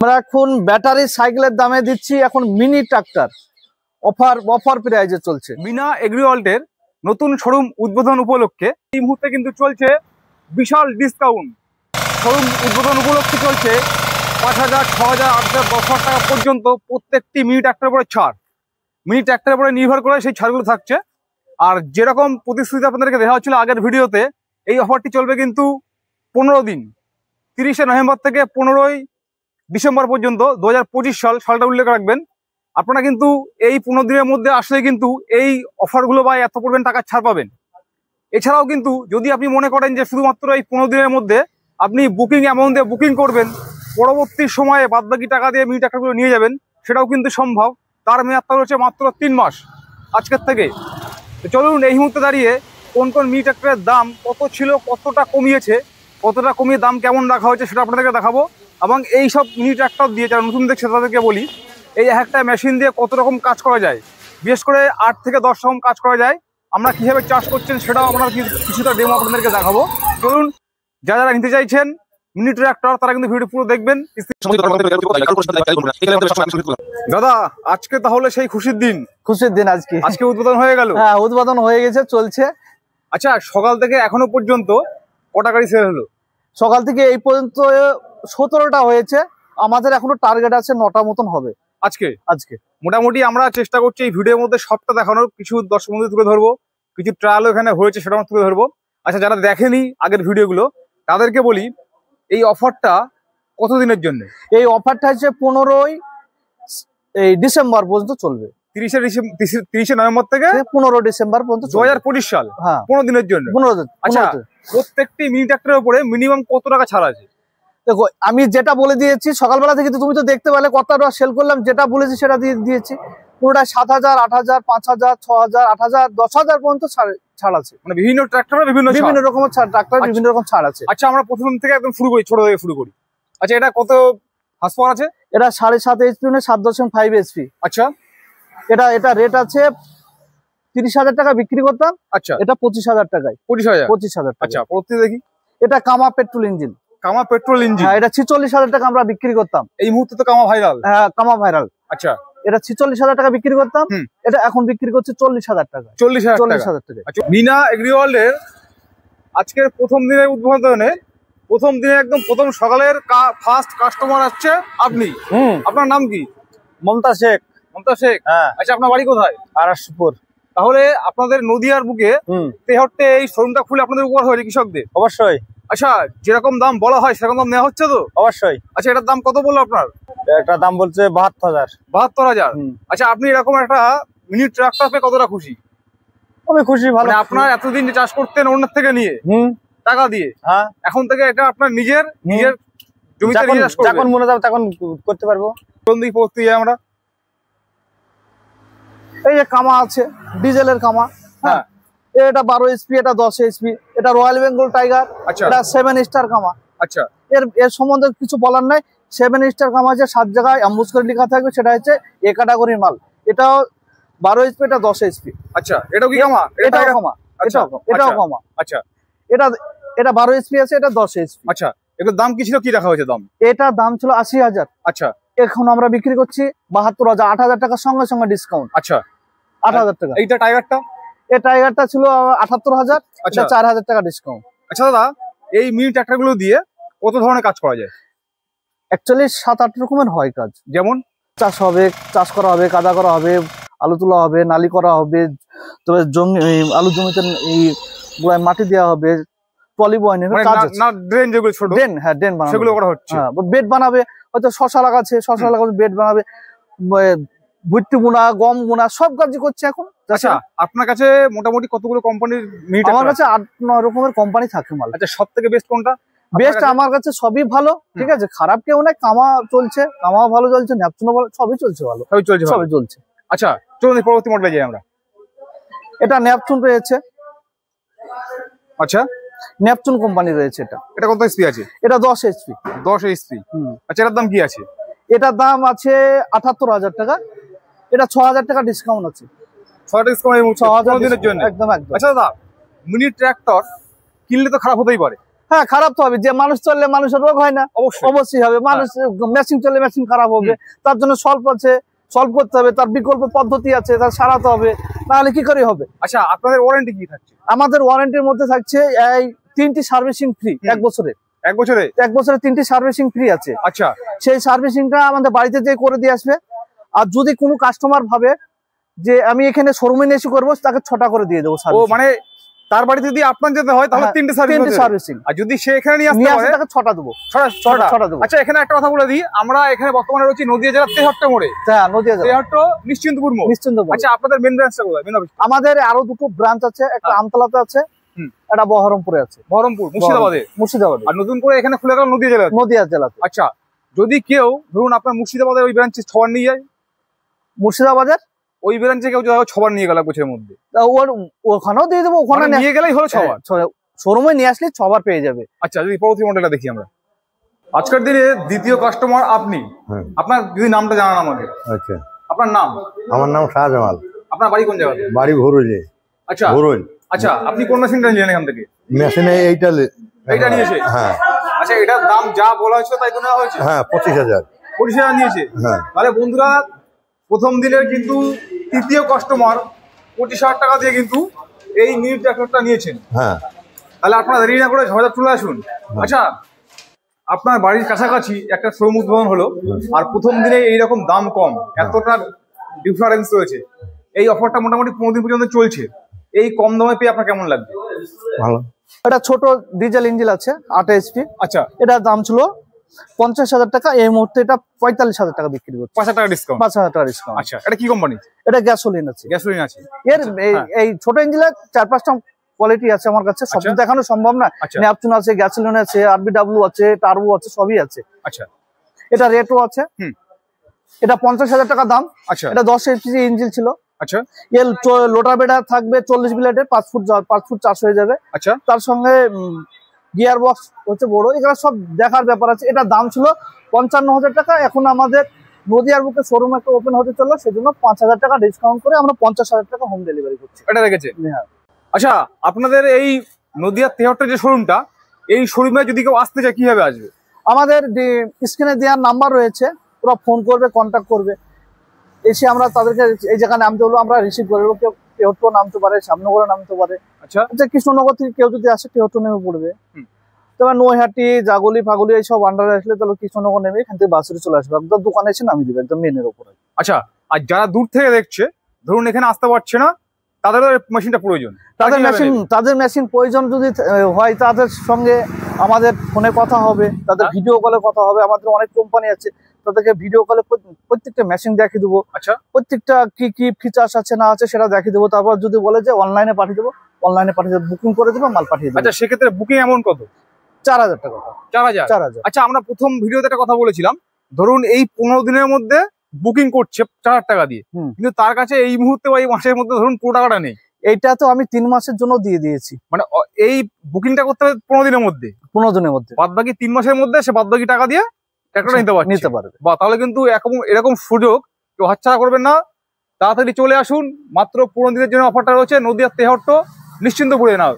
আমরা এখন ব্যাটারি সাইকেলের দামে দিচ্ছি এখন মিনি ট্রাক্টর অফার প্রাইজে চলছে। মিনা এগ্রিওয়ার্ল্ডের নতুন শোরুম উদ্বোধন উপলক্ষে এই মুহূর্তে কিন্তু চলছে বিশাল ডিসকাউন্ট। শোরুম উদ্বোধন উপলক্ষে চলছে 5,000, 6,000, 8,000, 10,000 টাকা পর্যন্ত প্রত্যেকটি মিনি ট্রাক্টরের উপরে ছাড়। মিনি ট্রাক্টরের উপরে নির্ভর করে সেই ছাড়গুলো থাকছে। আর যেরকম প্রতিশ্রুতি আপনাদেরকে দেওয়া হচ্ছিল আগের ভিডিওতে, এই অফারটি চলবে কিন্তু 15 দিন, 30শে নভেম্বর থেকে 15ই ডিসেম্বর পর্যন্ত 2025 সালটা উল্লেখ রাখবেন। আপনারা কিন্তু এই 15 দিনের মধ্যে আসলে কিন্তু এই অফারগুলো বা এত পরিমাণ টাকা ছাড় পাবেন। এছাড়াও কিন্তু যদি আপনি মনে করেন যে শুধুমাত্র এই 15 দিনের মধ্যে আপনি বুকিং অ্যামাউন্ট দিয়ে বুকিং করবেন, পরবর্তী সময়ে বাদবাকি টাকা দিয়ে মিনি ট্রাক্টরগুলো নিয়ে যাবেন, সেটাও কিন্তু সম্ভব। তার মেয়াদটা রয়েছে মাত্র 3 মাস আজকের থেকে। তো চলুন এই মুহূর্তে দাঁড়িয়ে কোন কোন মিনি ট্রাক্টরের দাম কত ছিল, কতটা কমিয়েছে, কতটা কমিয়ে দাম কেমন রাখা হয়েছে সেটা আপনাদেরকে দেখাবো। এবং এই সব মিনি ট্রাক্টর দিয়ে যারা নতুন দেখছে তাদেরকে বলি, এই একটা মেশিন দিয়ে কত রকম কাজ করা যায়, বিশেষ করে 8 থেকে 10 রকম কাজ করা যায়। আমরা কীভাবে চাষ করছেন সেটাও আমরা কিছুটা ডেমো আপনাদেরকে দেখাবো। চলুন, যারা যারা নিতে চাইছেন মিনি ট্রাক্টর তারা কিন্তু ভিডিও পুরো দেখবেন। দাদা, আজকে তাহলে সেই খুশির দিন আজকে উদ্বোধন হয়ে গেল? হ্যাঁ, উদ্বোধন হয়ে গেছে, চলছে। আচ্ছা, সকাল থেকে এখনো পর্যন্ত কটা গাড়ি সেল হলো? সকাল থেকে এই পর্যন্ত 17টা হয়েছে। আমাদের এখনো টার্গেট আছে 9টা মতন হবে আজকে। মোটামুটি আমরা চেষ্টা করছি এই ভিডিওর মধ্যে সবটা দেখানোর। কিছু দর্শক বন্ধু তুলে ধরবো, কিছু ট্রায়ালও এখানে হয়েছে সেটা আমরা তুলে ধরবো। আচ্ছা, যারা দেখেনি আগের ভিডিওগুলো তাদেরকে বলি, এই অফারটা কতদিনের জন্য? এই অফারটা হচ্ছে 15ই ডিসেম্বর পর্যন্ত চলবে। 30শে নভেম্বর থেকে 15 ডিসেম্বর পর্যন্ত 2025 সাল। হ্যাঁ, 15 দিনের জন্য। আচ্ছা, প্রত্যেকটি মিনি ট্রাক্টরের উপরে মিনিমাম কত টাকা ছাড় আছে? দেখো, আমি যেটা বলে দিয়েছি সকালবেলা থেকে, তুমি তো দেখতে পেলে কতটা সেল করলাম, যেটা বলেছি সেটা দিয়ে দিয়েছি। পুরোটা 7,000, 8,000, 5,000, 6,000, 8,000, 10,000 পর্যন্ত ছাড় আছে। মানে বিভিন্ন ট্রাক্টরে বিভিন্ন রকমের ছাড়, ট্রাক্টর বিভিন্ন রকম ছাড় আছে। আচ্ছা, আমরা প্রথম থেকে একদম শুরু করি, ছোট থেকে শুরু করি। আচ্ছা, এটা কত হার্স পাওয়ার আছে? এটা 7.5 HP, 7.5 HP। আচ্ছা, এটা রেট আছে 30,000 টাকা বিক্রি করতাম। আচ্ছা, এটা 25,000 টাকায়। 25,000। আচ্ছা, প্রতি দেখি। এটা কামা পেট্রোল ইঞ্জিন। কামা পেট্রোল ইঞ্জিন। হ্যাঁ, এটা 46,000 টাকা আমরা বিক্রি করতাম। এই মুহূর্তে তো কামা ভাইরাল। হ্যাঁ, কামা ভাইরাল। আচ্ছা, এটা 46,000 টাকা বিক্রি করতাম। এটা এখন বিক্রি করছে 40,000 টাকা। 40,000 টাকা। আচ্ছা, মিনা এগ্রিওয়ার্ল্ডের আজকের প্রথম দিনের উদ্বোধনে, প্রথম দিনে একদম প্রথম সকালের ফার্স্ট কাস্টমার আসছে আপনি। আপনার নাম কি? মমতা শেখ। মমতা শেখ। হ্যাঁ। আচ্ছা, আপনার বাড়ি কোথায়? আরাসপুর। তাহলে আপনাদের নদিয়ার বুকে তেহট্টে এই শোরুমটা খুলে আপনাদের উপকার হয়েছে কৃষকদের? অবশ্যই। আচ্ছা, যেরকম দাম বলা হয় সেরকম দাম নেওয়া হচ্ছে তো? অবশ্যই। আচ্ছা, এটার দাম কত বললো আপনার? একটা দাম বলছে 72,000। 72,000। আচ্ছা, আপনি এরকম একটা মিনি ট্রাক্টর পেয়ে কতটা খুশি? আমি খুশি, ভালো। আপনার এতদিন যে চাষ করতেন অন্যের থেকে নিয়ে টাকা দিয়ে, হ্যাঁ, এখন থেকে এটা আপনার নিজের জমিতে চাষ করবেন। যখন মনে যাবে তখন করতে পারবো। কোন দিক পড়তে যাই আমরা? এই যে কামা আছে, ডিজেলের কামা। হ্যাঁ, এটা 12 HP, এটা 10 HP। এটা রয়্যাল বেঙ্গল টাইগার। এটা 7 স্টার কামা। আচ্ছা, এর সম্বন্ধে কিছু বলার নাই। 7 স্টার কামা আছে, 7 জায়গায় অ্যাম্বুস করে লেখা থাকবে, সেটা হচ্ছে এ ক্যাটাগরির মাল। এটাও 12 HP, এটা 10 HP। আচ্ছা, এটাও কি কামা? এটাও কামা। এটাও কামা। আচ্ছা, এটা 12 HP আছে, এটা 10 HP। আচ্ছা, এটার দাম কি ছিল, কি রাখা হয়েছে দাম? এটা দাম ছিল 80,000। আচ্ছা, এখন আমরা বিক্রি করছি 72,000, 8,000 টাকার সঙ্গে সঙ্গে ডিসকাউন্ট। আচ্ছা, 8,000 টাকা। এইটা টাইগারটা? এই টাইগারটা ছিল 78,000। আচ্ছা, 4,000 টাকা ডিসকাউন্ট। আচ্ছা দাদা, এই মিনি ট্রাক্টর গুলো দিয়ে কত ধরনের কাজ করা যায়? অ্যাকচুয়ালি 7-8 রকমের হয় কাজ। যেমন চাষ করা হবে, কাদা করা হবে, আলু তোলা হবে, নালি করা হবে, তবে আলু জমিতে মাটি দেওয়া হবে, ট্রলি বয়নের কাজ আছে। না, ড্রেন যেগুলো ছোট ড্রেন, হ্যাঁ, ড্রেন বানাবে, সেগুলো করা হচ্ছে। হ্যাঁ, বেড বানাবে, হয়তো শশা লাগাচ্ছে, বেড বানাবে, ভুট্টি বোনা, গম বোনা, সব কাজই করছে এখন। আচ্ছা, আপনার কাছে মোটামুটি কতগুলো কোম্পানির মিনি? আমার কাছে 8-9 রকমের কোম্পানি থাকে মাল। আচ্ছা, সব থেকে বেস্ট কোনটা? বেস্ট আমার কাছে সবই ভালো, ঠিক আছে, খারাপ কেউ নাই। কামা চলছে, কামাও ভালো চলছে, ন্যাপচুনও ভালো, সবই চলছে ভালো, সবই চলছে। আচ্ছা, চলুন পরবর্তী মডেলে যাই আমরা। এটা ন্যাপচুন রয়েছে। আচ্ছা, ন্যাপচুন কোম্পানি রয়েছে। এটা কত HP আছে? এটা 10 HP। 10 HP। আচ্ছা, এটার দাম কি আছে? এটার দাম আছে 78,000 টাকা। এটা 6,000 টাকা ডিসকাউন্ট আছে। 6,000 ডিসকাউন্ট দিনের জন্য? একদম। আচ্ছা দাদা, মিনি ট্রাক্টর কিনলে তো খারাপ হতেই পারে। হ্যাঁ, খারাপ তো হবে। যে মানুষ চললে মানুষের রোগ হয় না, অবশ্যই হবে। মানুষ মেশিন চললে মেশিন খারাপ হবে, তার জন্য সলভ করতে হবে, তার বিকল্প পদ্ধতি আছে, তার সারাতে হবে, নাহলে কি করে হবে। আচ্ছা, আপনাদের ওয়ারেন্টি কি থাকছে? আমাদের ওয়ারেন্টির মধ্যে থাকছে এই 3টি সার্ভিসিং ফ্রি, 1 বছরে। 1 বছরে 3টি সার্ভিসিং ফ্রি আছে। আচ্ছা, সেই সার্ভিসিংটা আমাদের বাড়িতে যে করে দিয়ে আসবে। আর যদি কোনো কাস্টমার ভাবে যে আমি এখানে শোরুমে এসে করবো, তাকে 6টা করে দিয়ে দেবো। ও মানে তার বাড়িতে যদি আপনার যেতে হয় তাহলে 3টে সার্ভিসিং, আর যদি সে এখানে নিয়ে আসতে পারে তাকে 6টা দেবো। 6টা দেবো। আচ্ছা, এখানে একটা কথা বলে দিই, আমরা এখানে বর্তমানে রয়েছি নদিয়া জেলার তেহট্ট মোড়ে। হ্যাঁ, নদিয়া জেলা তেহট্ট নিশ্চিন্তপুর মোড়। আচ্ছা, আপনাদের মেন ব্রাঞ্চটা কোথায়? আমাদের আরো 2টো ব্রাঞ্চ আছে, একটা আমতলাতে আছে, একটা বহরমপুরে আছে। বহরমপুর মুর্শিদাবাদে। আর নতুন করে এখানে খুলে গেল নদিয়া জেলাতে। আচ্ছা, যদি কেউ ধরুন আপনার মুর্শিদাবাদের ওই ব্রাঞ্চে 6বার নিয়ে যায়, মুর্শিদাবাদের ওই ব্রাঞ্চে কেউ 6বার নিয়ে গেল বছরের মধ্যে, ওখানেও দিয়ে দেবো। ওখানে নিয়ে গেলেই হলো 6বার। শোরুমে নিয়ে আসলে 6বার পেয়ে যাবে। আচ্ছা, যদি পরবর্তী মডেলটা দেখি আমরা। আজকের দিনে দ্বিতীয় কাস্টমার আপনি, আপনার যদি নামটা জানান আমাকে। আচ্ছা, আপনার নাম? আমার নাম শাহজামাল। আপনার বাড়ি কোন জায়গায়? বাড়ি ভোরুলে। আচ্ছা, ভোরুল। আচ্ছা, আপনি কোন মেশিনটা নিলেন এখান থেকে? মেশিনে এইটা নিয়েছে। হ্যাঁ। আচ্ছা, এটার দাম যা বলা হয়েছিল তাই তো নেওয়া হয়েছে? হ্যাঁ, 25,000 নিয়েছে। হ্যাঁ। তাহলে বন্ধুরা, প্রথম দিনের কিন্তু তৃতীয় কাস্টমার 25,000 টাকা দিয়ে কিন্তু এই মিনি ট্রাক্টরটা নিয়েছেন। হ্যাঁ, তাহলে আপনারা দেরি না করে ঝড়ে চলে আসুন। আচ্ছা, আপনার বাড়ির কাছাকাছি একটা শোরুম উদ্বোধন হলো, আর প্রথম দিনে এইরকম দাম কম, এতটা ডিফারেন্স রয়েছে। এই অফারটা মোটামুটি 15 দিন পর্যন্ত চলছে। এই কম দামে পেয়ে আপনার কেমন লাগবে? ভালো। এটা ছোট ডিজেল ইঞ্জিন আছে, 8 HP। আচ্ছা, এটার দাম ছিল 50,000 টাকা। এই মুহূর্তে এটা 45,000 টাকা বিক্রি করছে। 5,000 টাকা ডিসকাউন্ট। 5,000 টাকা ডিসকাউন্ট। আচ্ছা, এটা কি কোম্পানি? এটা গ্যাসোলিন আছে। এর এই ছোট ইঞ্জিনের 4-5টা কোয়ালিটি আছে আমার কাছে, সব দেখানো সম্ভব না। ন্যাপচুন আছে, গ্যাসোলিন আছে, RBW আছে, টার্বো আছে, সবই আছে। আচ্ছা, এটা রেটও আছে। এটা 50,000 টাকা দাম। আচ্ছা, এটা 10 HP ইঞ্জিন ছিল। আচ্ছা, এর লোটার বেডার থাকবে 40 ব্লেডের, 5 ফুট চার্জ হয়ে যাবে। আচ্ছা, তার সঙ্গে গিয়ার বক্স হচ্ছে বড়। এগুলো সব দেখার ব্যাপার আছে। এটা দাম ছিল 55,000 টাকা। এখন আমাদের নদিয়ার বুকে শোরুম একটা ওপেন হতে চললো, সেজন্য 5,000 টাকা ডিসকাউন্ট করে আমরা 50,000 টাকা হোম ডেলিভারি করছি। এটা রেখেছে? হ্যাঁ। আচ্ছা, আপনাদের এই নদিয়ার তেহট্ট যে শোরুমটা, এই শোরুমে যদি কেউ আসতে চায় কিভাবে আসবে? আমাদের স্ক্রিনে দেওয়ার নাম্বার রয়েছে, ওরা ফোন করবে, কন্ট্যাক্ট করবে, এসে আমরা তাদেরকে এই জায়গায় নামতে বলবো, আমরা রিসিভ করবো। কেউ তেহট্ট নামতে পারে, সামনগরে নামতে পারে। আচ্ছা, কৃষ্ণনগর থেকে কেউ যদি আসে তেহট্ট নেমে পড়বে। তবে নৈহাটি, জাগলি ফাগুলি এইসব আন্ডারে আসলে তাহলে কৃষ্ণনগর নেমে এখান থেকে বাসে চলে আসবে, একদম দোকানে এসে নামিয়ে দেবে, একদম মেনের উপরে। আচ্ছা, আর যারা দূর থেকে দেখছে, ধরুন এখানে আসতে পারছে না, তাদেরও মেশিনটা প্রয়োজন? তাদের মেশিন প্রয়োজন যদি হয়, তাদের সঙ্গে আমাদের ফোনে কথা হবে, তাদের ভিডিও কলে কথা হবে। আমাদের অনেক কোম্পানি আছে, তাদেরকে ভিডিও কলে প্রত্যেকটা মেশিন দেখিয়ে দেবো। আচ্ছা, প্রত্যেকটা কি ফিচার্স আছে না আছে সেটা দেখিয়ে দেবো। তারপর যদি বলে যে অনলাইনে পাঠিয়ে দেবো, অনলাইনে পাঠিয়ে দেবো, বুকিং করে দেবো, মাল পাঠিয়ে দেবো। আচ্ছা, সেক্ষেত্রে বুকিং অ্যামাউন্ট কত? 4,000 টাকা। 4,000। আচ্ছা, আমরা প্রথম ভিডিওতে একটা কথা বলেছিলাম, ধরুন এই 15 দিনের মধ্যে বুকিং করছে 4,000 টাকা দিয়ে, কিন্তু তার কাছে এই মুহূর্তে বা এই মাসের মধ্যে ধরুন 15 টাকাটা নেই। এইটা তো আমি 3 মাসের জন্য দিয়ে দিয়েছি। মানে এই বুকিংটা করতে হবে 15 দিনের মধ্যে। 15 দিনের মধ্যে, বাদ বাকি 3 মাসের মধ্যে সে বাদ বাকি টাকা দিয়ে ট্রাক্টরটা নিতে পারবে। বা তাহলে কিন্তু এরকম সুযোগ কেউ হাতছাড়া করবেন না। তাড়াতাড়ি চলে আসুন, মাত্র 15 দিনের জন্য অফারটা রয়েছে নদিয়ার তেহট্ট নিশ্চিন্তপুরে। নাও